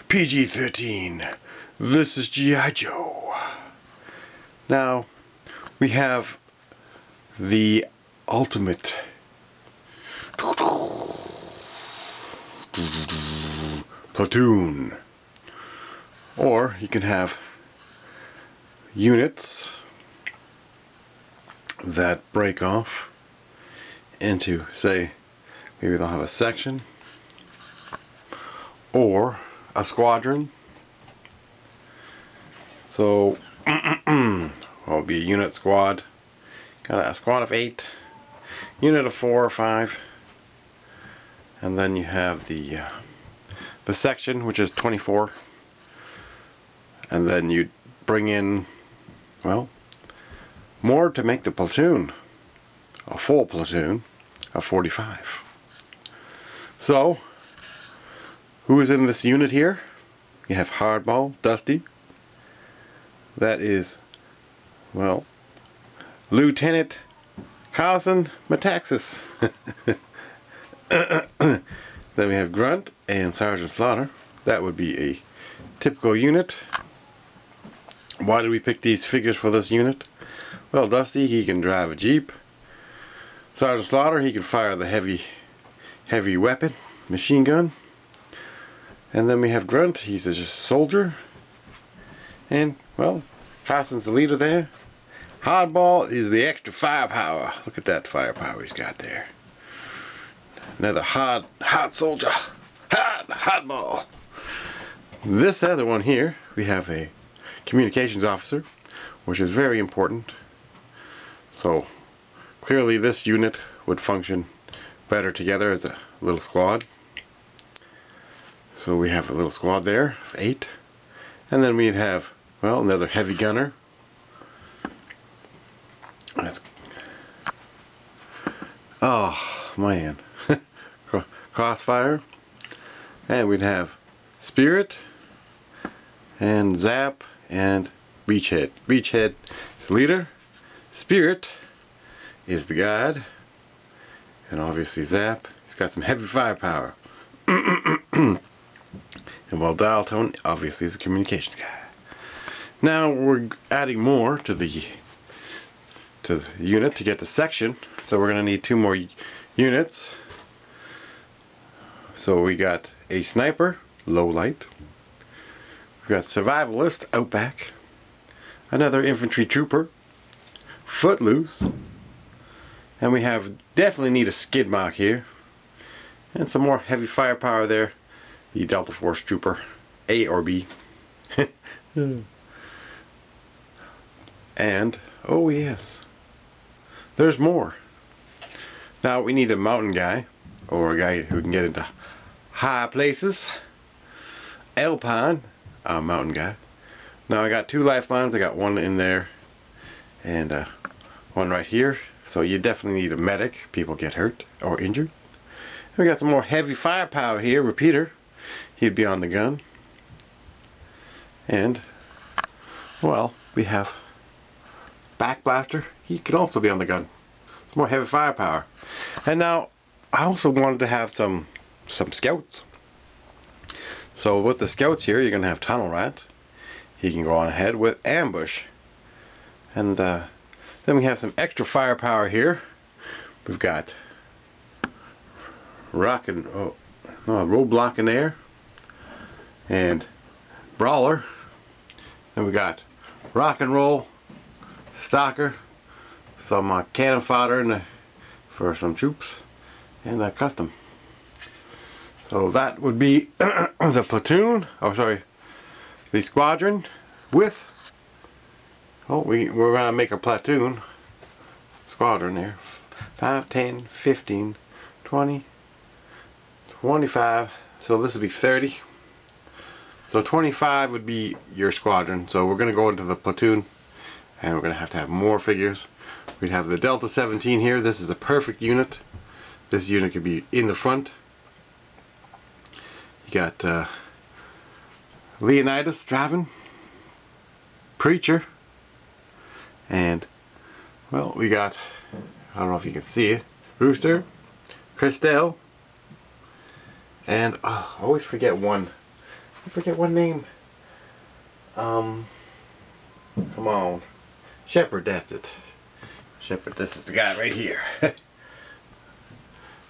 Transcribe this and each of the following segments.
PG-13. This is G.I. Joe. Now, we have the ultimate platoon. Or you can have units that break off into, say, maybe they'll have a section or a squadron. So it'll be a unit squad. Got a squad of 8, unit of 4 or 5, and then you have the section, which is 24, and then you bring in, well, more to make the platoon, a full platoon of 45. So who is in this unit here? You have Hardball, Dusty. That is, well, Lieutenant Carson Metaxas. Then we have Grunt and Sergeant Slaughter. That would be a typical unit. Why did we pick these figures for this unit? Well, Dusty, he can drive a Jeep. Sergeant Slaughter, he can fire the heavy weapon, machine gun. And then we have Grunt, he's just a soldier. And, well, Carson's the leader there. Hardball is the extra firepower. Look at that firepower he's got there. Another hard soldier. Hardball. This other one here, we have a communications officer, which is very important. So clearly this unit would function better together as a little squad. So we have a little squad there of 8. And then we'd have, well, another heavy gunner. That's, oh man. Crossfire. And we'd have Spirit and Zap and Beachhead. Beachhead is the leader. Spirit is the guide. And obviously Zap, he's got some heavy firepower. And while Dial Tone obviously is a communications guy. Now we're adding more to the unit to get the section. So we're going to need 2 more units. So we got a sniper, low light. We've got survivalist, outback. Another infantry trooper, footloose. And we have, definitely need a skid mark here. And some more heavy firepower there. The Delta Force trooper, A or B. And, oh yes, there's more. Now we need a mountain guy, or a guy who can get into high places. Alpine, a mountain guy. Now I got 2 lifelines. I got one in there and one right here. So you definitely need a medic. People get hurt or injured. We got some more heavy firepower here. Repeater, he'd be on the gun. And, well, we have Backblaster. He could also be on the gun. Some more heavy firepower. And now I also wanted to have some scouts. So with the scouts here, you're going to have Tunnel Rat. He can go on ahead with Ambush. And then we have some extra firepower here. We've got Roadblock in there. And Brawler. Then we got Rock and Roll, Stalker, some cannon fodder for some troops, and custom. So that would be the platoon, the squadron with, we're going to make a platoon squadron there. 5, 10, 15, 20, 25, so this would be 30. So 25 would be your squadron. So we're going to go into the platoon and we're going to have more figures. We'd have the Delta 17 here. This is a perfect unit. This unit could be in the front. You got Leonidas driving, Preacher, and, well, we got I don't know if you can see it. Rooster, Christelle, and I always forget one. I forget one name. Come on. Shepherd, that's it. Shepherd, this is the guy right here.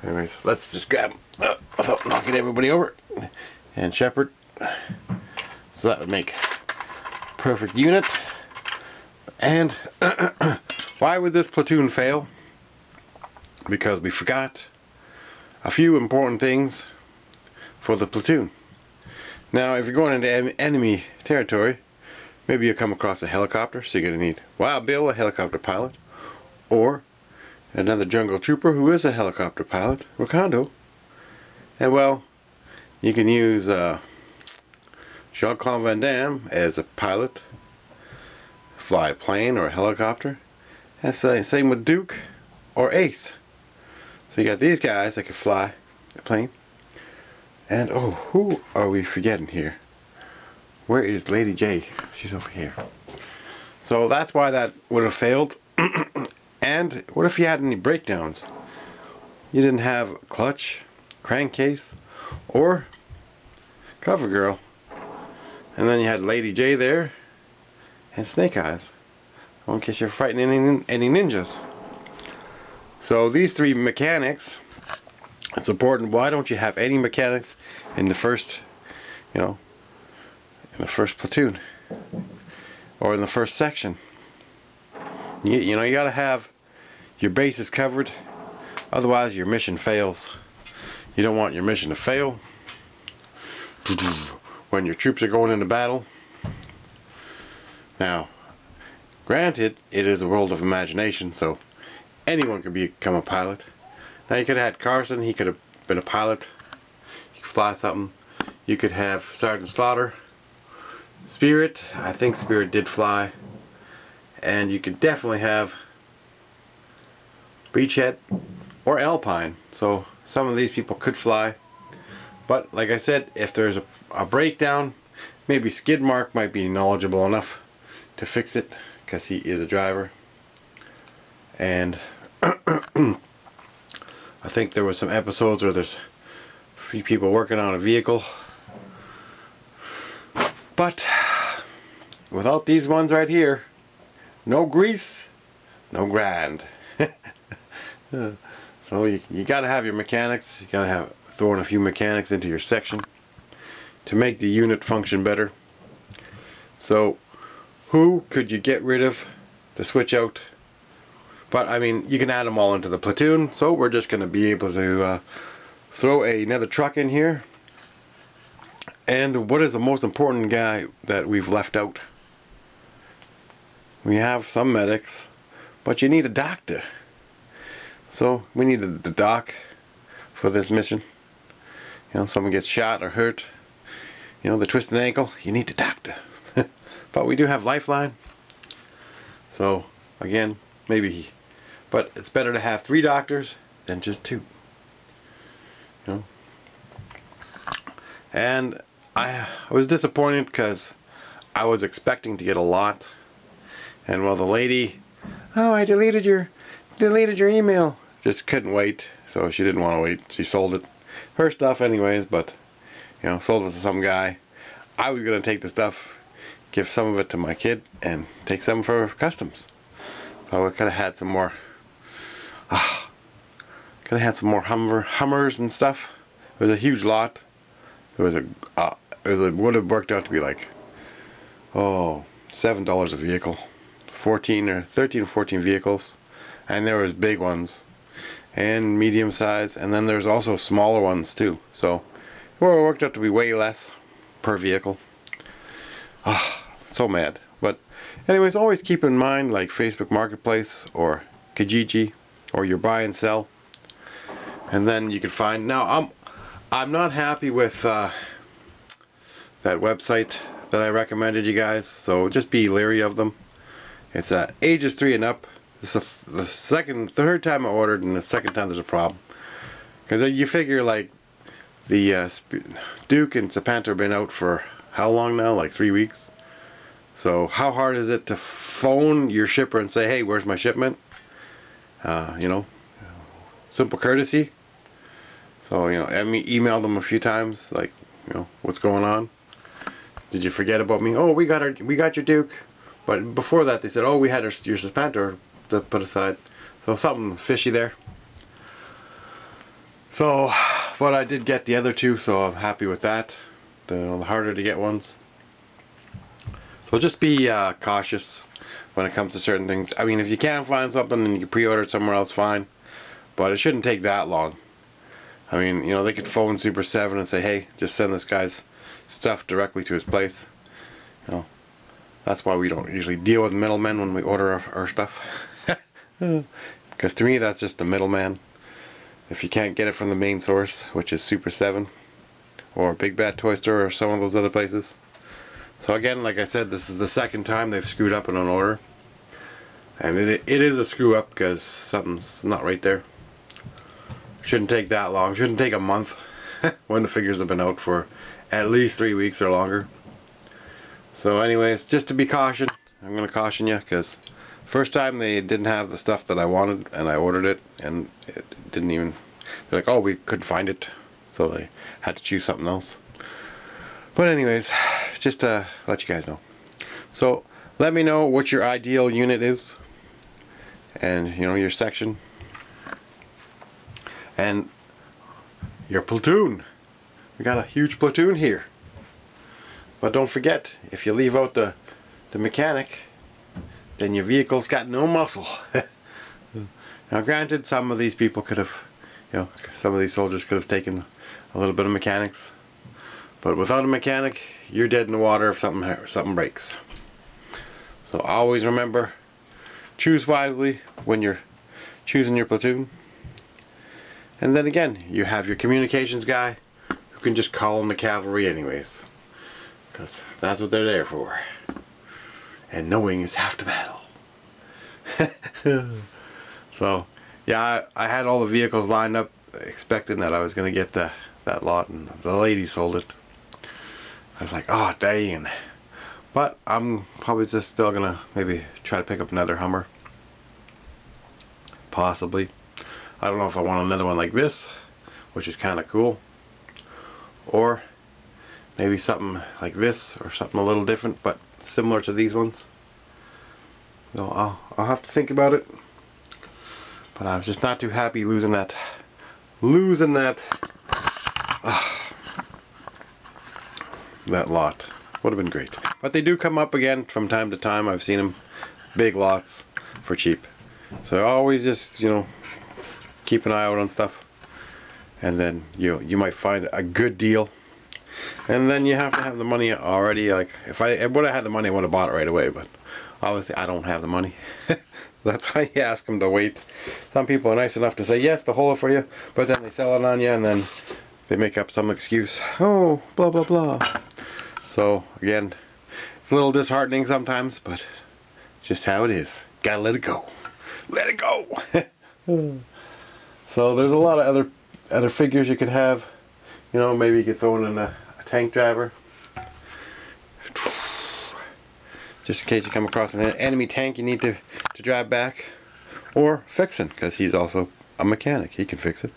Anyways, let's just grab him without knocking everybody over. And Shepherd. So that would make perfect unit. And why would this platoon fail? Because we forgot a few important things for the platoon. Now, if you're going into enemy territory, maybe you come across a helicopter, so you're going to need Wild Bill, a helicopter pilot, or another jungle trooper who is a helicopter pilot, Wakando. And well, you can use Jean-Claude Van Damme as a pilot, fly a plane or a helicopter. That's the same with Duke or Ace. So you got these guys that can fly a plane. And oh, who are we forgetting here? Where is Lady J? She's over here. So that's why that would have failed. And what if you had any breakdowns? You didn't have clutch, crankcase, or cover girl. And then you had Lady J there and Snake Eyes. Well, in case you're fighting any ninjas. So these three mechanics, it's important. Why don't you have any mechanics in the first, in the first platoon or in the first section? You gotta have your bases covered, otherwise your mission fails. You don't want your mission to fail when your troops are going into battle. Now, granted, it is a world of imagination, so anyone could become a pilot. Now you could have had Carson, he could have been a pilot. He could fly something. You could have Sergeant Slaughter. Spirit, I think Spirit did fly. And you could definitely have Beachhead or Alpine. So some of these people could fly. But like I said, if there's a breakdown, maybe Skidmark might be knowledgeable enough to fix it, because he is a driver. And I think there was some episodes where there's a few people working on a vehicle. But without these ones right here, no grease, no grind. So you gotta have your mechanics. You gotta have throwing a few mechanics into your section to make the unit function better. So who could you get rid of to switch out? But I mean, you can add them all into the platoon. So we're just gonna be able to throw another truck in here. And what is the most important guy that we've left out? We have some medics, but you need a doctor. So we need the doc for this mission. Someone gets shot or hurt, they twist an ankle, you need the doctor. But we do have Lifeline. So again, but it's better to have 3 doctors than just 2. And I was disappointed because I was expecting to get a lot. And while the lady, oh, I deleted your email, just couldn't wait. So she didn't want to wait. She sold it, her stuff anyways, but sold it to some guy. I was gonna take the stuff, give some of it to my kid, and take some for customs. So I could have had some more. Could have had some more Hummers and stuff. It was a huge lot. It would have worked out to be like, $7 a vehicle, 13 or 14 vehicles, and there was big ones, and medium size, and then there's also smaller ones too. So it worked out to be way less per vehicle. So mad. But anyways, always keep in mind like Facebook Marketplace or Kijiji or your buy and sell, and then you can find. Now I'm not happy with that website that I recommended you guys, so just be leery of them. It's Ages 3 and Up. This is the third time I ordered, and the second time there's a problem. Because you figure like the Duke and Serpentor have been out for how long now? Like 3 weeks. So how hard is it to phone your shipper and say, hey, where's my shipment? You know, simple courtesy. So, you know, I emailed them a few times, like, you know, what's going on? Did you forget about me? Oh, we got your Duke. But before that, they said, oh, we had your Serpentor to put aside. So something fishy there. So, but I did get the other two, so I'm happy with that. The harder to get ones. So just be cautious when it comes to certain things. I mean, if you can't find something and you can pre-order it somewhere else, fine. But it shouldn't take that long. I mean, you know, they could phone Super 7 and say, hey, just send this guy's stuff directly to his place. You know, that's why we don't usually deal with middlemen when we order our stuff. Because to me, that's just the middleman. If you can't get it from the main source, which is Super 7 or Big Bad Toy Store or some of those other places. So again, like I said, this is the second time they've screwed up in an order. And it is a screw up because something's not right there. Shouldn't take that long. Shouldn't take a month when the figures have been out for at least 3 weeks or longer. So anyways, just to be cautioned, I'm going to caution you because first time they didn't have the stuff that I wanted and I ordered it and it didn't even, they're like, oh, we couldn't find it. So they had to choose something else. But anyways, just to let you guys know. So let me know what your ideal unit is and, you know, your section and your platoon. We got a huge platoon here. But don't forget, if you leave out the mechanic, then your vehicle's got no muscle. Now granted, some of these people could have, you know, some of these soldiers could have taken a little bit of mechanics. But without a mechanic, you're dead in the water if something breaks. So always remember, choose wisely when you're choosing your platoon. And then again, you have your communications guy who can just call in the cavalry anyways. Because that's what they're there for. And knowing is half the battle. So, yeah, I had all the vehicles lined up expecting that I was going to get that lot, and the lady sold it. I was like, oh, dang. But I'm probably just still going to maybe try to pick up another Hummer. Possibly. I don't know if I want another one like this, which is kind of cool. Or maybe something like this, or something a little different, but similar to these ones. So I'll have to think about it. But I was just not too happy losing that that lot. Would have been great. But they do come up again from time to time. I've seen them, big lots for cheap. So always just, you know, keep an eye out on stuff. And then you might find a good deal. And then you have to have the money already. Like if I would have had the money, I would have bought it right away. But obviously I don't have the money. That's why you ask them to wait. Some people are nice enough to say yes, they'll hold it for you, but then they sell it on you and then they make up some excuse. Oh, blah blah blah. So again, it's a little disheartening sometimes, but it's just how it is. Gotta let it go. Let it go. So there's a lot of other figures you could have. You know, maybe you could throw in a tank driver. Just in case you come across an enemy tank you need to drive back. Or fixing, because he's also a mechanic. He can fix it.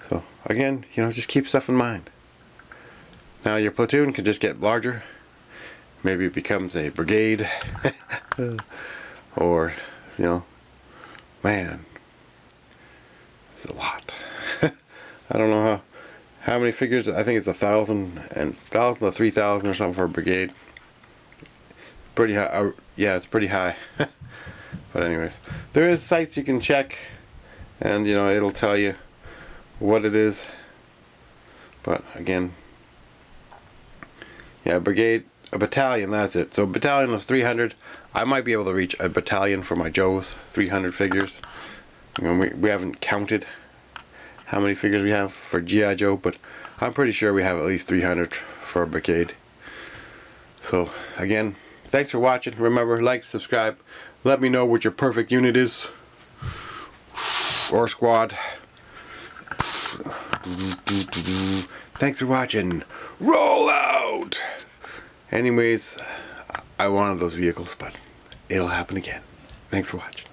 So, again, you know, just keep stuff in mind. Now your platoon could just get larger. Maybe it becomes a brigade. Or, you know, man, it's a lot. I don't know how many figures. I think it's 1,000 to 3,000 or something for a brigade. Pretty high. Yeah, it's pretty high. But anyways, there is sites you can check, and you know it'll tell you what it is. But again, yeah, a battalion. That's it. So battalion was 300. I might be able to reach a battalion for my Joe's 300 figures. You know, we haven't counted how many figures we have for G.I. Joe, but I'm pretty sure we have at least 300 for a brigade. So again, thanks for watching. Remember, like, subscribe. Let me know what your perfect unit is. Or squad. Thanks for watching. Roll out! Anyways, I wanted those vehicles, but it'll happen again. Thanks for watching.